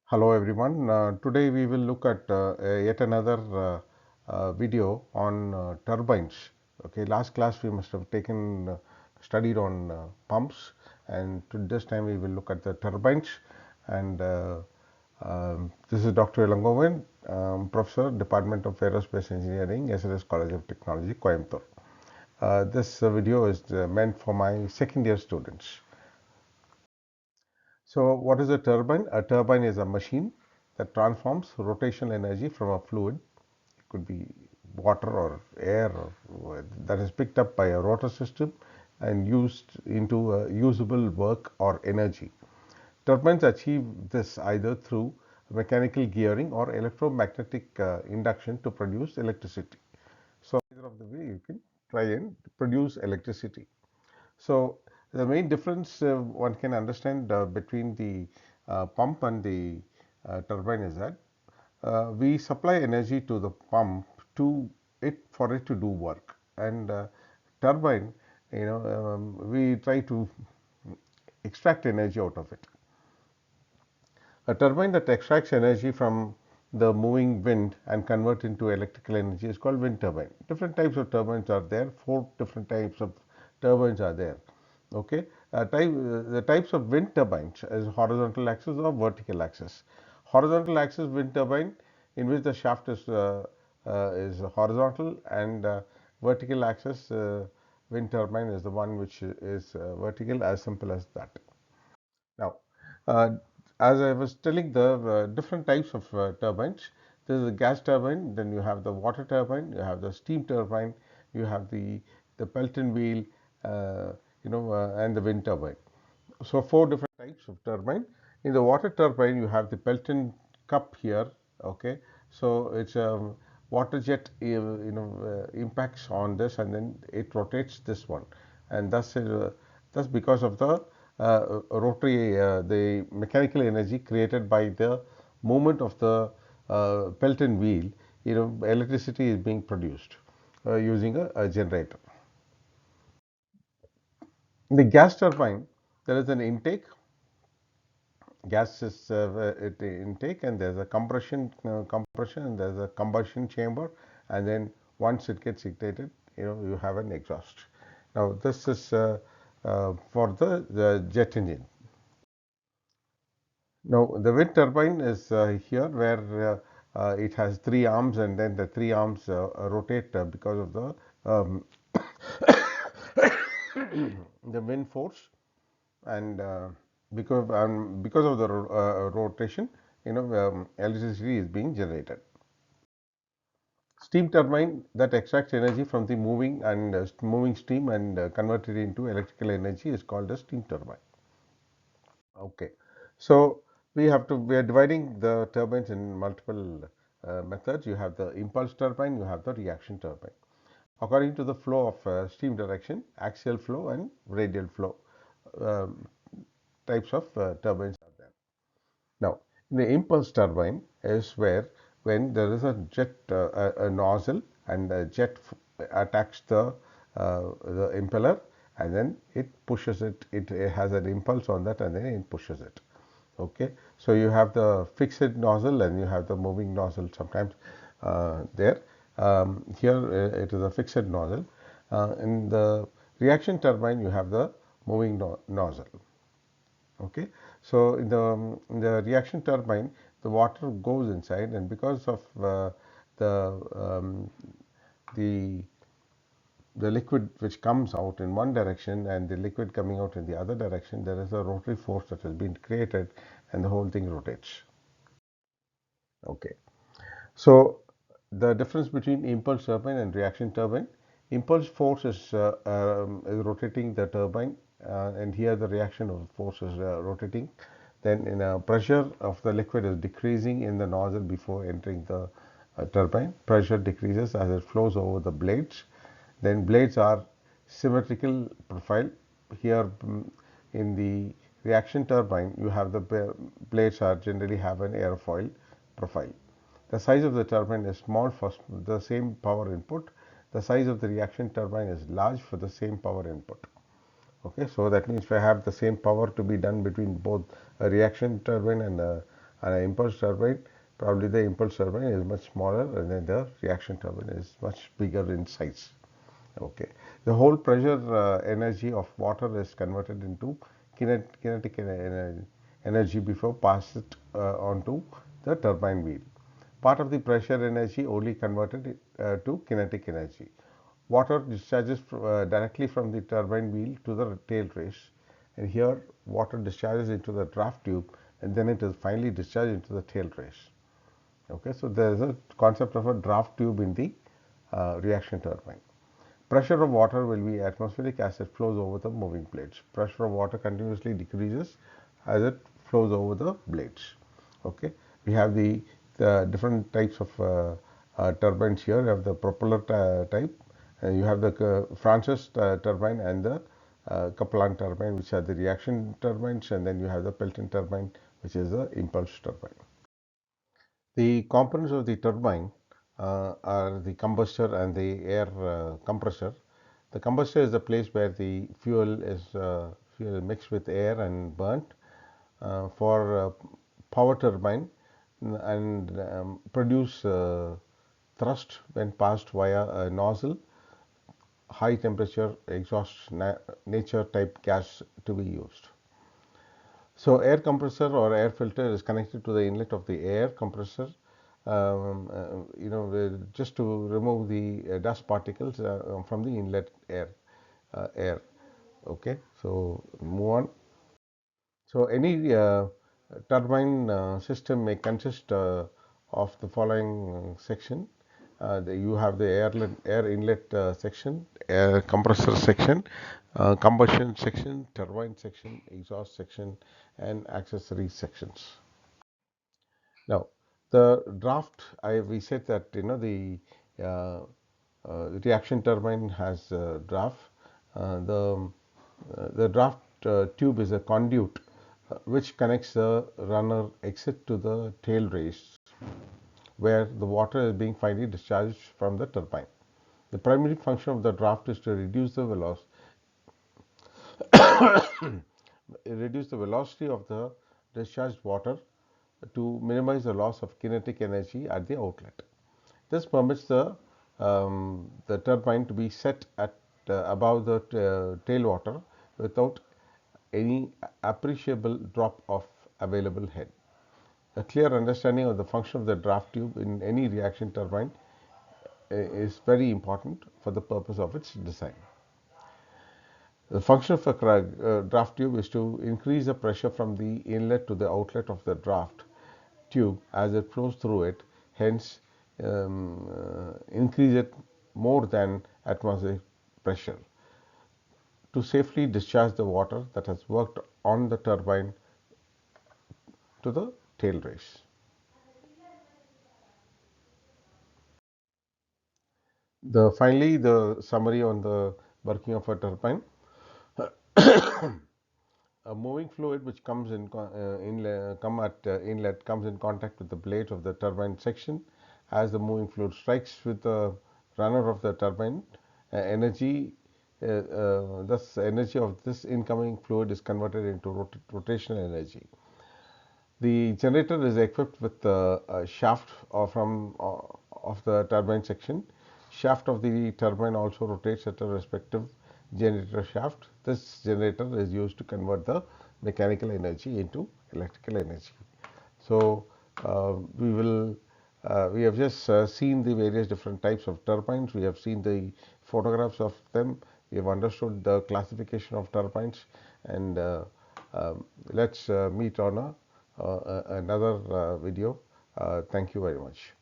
Hello everyone. Today we will look at yet another video on turbines. Okay, last class we must have taken studied on pumps, and to this time we will look at the turbines. And this is Dr. Ilangovan, Professor, Department of Aerospace Engineering, SNS College of Technology, Coimbatore. This video is meant for my second year students. So what is a turbine? A turbine is a machine that transforms rotational energy from a fluid, it could be water or air, that is picked up by a rotor system and used into a usable work or energy. Turbines achieve this either through mechanical gearing or electromagnetic induction to produce electricity. So either of the way you can try and produce electricity. So the main difference one can understand between the pump and the turbine is that we supply energy to the pump to it for it to do work, and turbine, we try to extract energy out of it. A turbine that extracts energy from the moving wind and convert into electrical energy is called wind turbine. Different types of turbines are there. 4 different types of turbines are there. Okay, the types of wind turbines is horizontal axis or vertical axis. Horizontal axis wind turbine, in which the shaft is horizontal, and vertical axis wind turbine is the one which is vertical, as simple as that. Now, uh, as I was telling, the different types of turbines. There is a gas turbine, then you have the water turbine, you have the steam turbine, you have the Pelton wheel, and the wind turbine. So 4 different types of turbine. In the water turbine, you have the Pelton cup here. Okay, so it's a water jet, impacts on this, and then it rotates this one, and thus because of the rotary, the mechanical energy created by the movement of the Pelton wheel, electricity is being produced using a generator. In the gas turbine, there is an intake, gas is intake, and there's a compression, and there's a combustion chamber, and then once it gets ignited, you have an exhaust. Now this is for the jet engine. Now the wind turbine is here, where it has 3 arms, and then the 3 arms rotate because of the the wind force, and because of the rotation, electricity is being generated. Steam turbine that extracts energy from the moving steam and convert it into electrical energy is called a steam turbine. Okay, so we are dividing the turbines in multiple methods. You have the impulse turbine, you have the reaction turbine. According to the flow of steam direction, axial flow and radial flow um, types of turbines are there. Now, in the impulse turbine is where, when there is a jet, a nozzle, and the jet attacks the impeller, and then it pushes it. It has an impulse on that, and then it pushes it. Okay, so you have the fixed nozzle and you have the moving nozzle sometimes there. Here it is a fixed nozzle. In the reaction turbine, you have the moving nozzle. Okay, so in the reaction turbine, the water goes inside, and because of the um, the the liquid which comes out in one direction and the liquid coming out in the other direction, there is a rotary force that has been created, and the whole thing rotates. Okay, so the difference between impulse turbine and reaction turbine: impulse force is rotating the turbine, and here the reaction of force is rotating. Then pressure of the liquid is decreasing in the nozzle before entering the turbine. Pressure decreases as it flows over the blades. Then blades are symmetrical profile. Here, in the reaction turbine, you have the blades are generally have an airfoil profile. The size of the turbine is small for the same power input. The size of the reaction turbine is large for the same power input. Okay, so that means if I have the same power to be done between both a reaction turbine and a and an impulse turbine, probably the impulse turbine is much smaller and then the reaction turbine is much bigger in size. Okay. The whole pressure energy of water is converted into kinetic energy before pass it onto the turbine wheel. Part of the pressure energy only converted to kinetic energy. Water discharges directly from the turbine wheel to the tail race, and here water discharges into the draft tube and then it is finally discharged into the tail race. Okay, so there is a concept of a draft tube in the reaction turbine. Pressure of water will be atmospheric as it flows over the moving blades. Pressure of water continuously decreases as it flows over the blades. Okay, we have the different types of turbines here. You have the propeller type, and you have the Francis turbine and the Kaplan turbine, which are the reaction turbines, and then you have the Pelton turbine, which is the impulse turbine. The components of the turbine are the combustor and the air compressor. The combustor is the place where the fuel mixed with air and burnt for power turbine and produce thrust when passed via a nozzle, high temperature exhaust nature type gas to be used. So air compressor or air filter is connected to the inlet of the air compressor, just to remove the dust particles from the inlet air. Okay, so move on. So any turbine system may consist of the following section. You have the air inlet section, air compressor section, combustion section, turbine section, exhaust section, and accessory sections. Now, the draft, we said that uh, reaction turbine has draft. The draft tube is a conduit which connects the runner exit to the tail race, where the water is being finally discharged from the turbine. The primary function of the draft is to reduce the velocity of the discharged water to minimize the loss of kinetic energy at the outlet. This permits the turbine to be set at above the tailwater without any appreciable drop of available head. A clear understanding of the function of the draft tube in any reaction turbine is very important for the purpose of its design. The function of a draft tube is to increase the pressure from the inlet to the outlet of the draft tube as it flows through it, hence increase it more than atmospheric pressure to safely discharge the water that has worked on the turbine to the tail race. Finally, the summary on the working of a turbine. A moving fluid which comes in inlet comes in contact with the blades of the turbine section. As the moving fluid strikes with the runner of the turbine, energy of this incoming fluid is converted into rotational energy. The generator is equipped with a shaft of the turbine section. Shaft of the turbine also rotates at a respective generator shaft. This generator is used to convert the mechanical energy into electrical energy. So we have just seen the various different types of turbines. We have seen the photographs of them. We have understood the classification of turbines, and let's meet on another video. Thank you very much.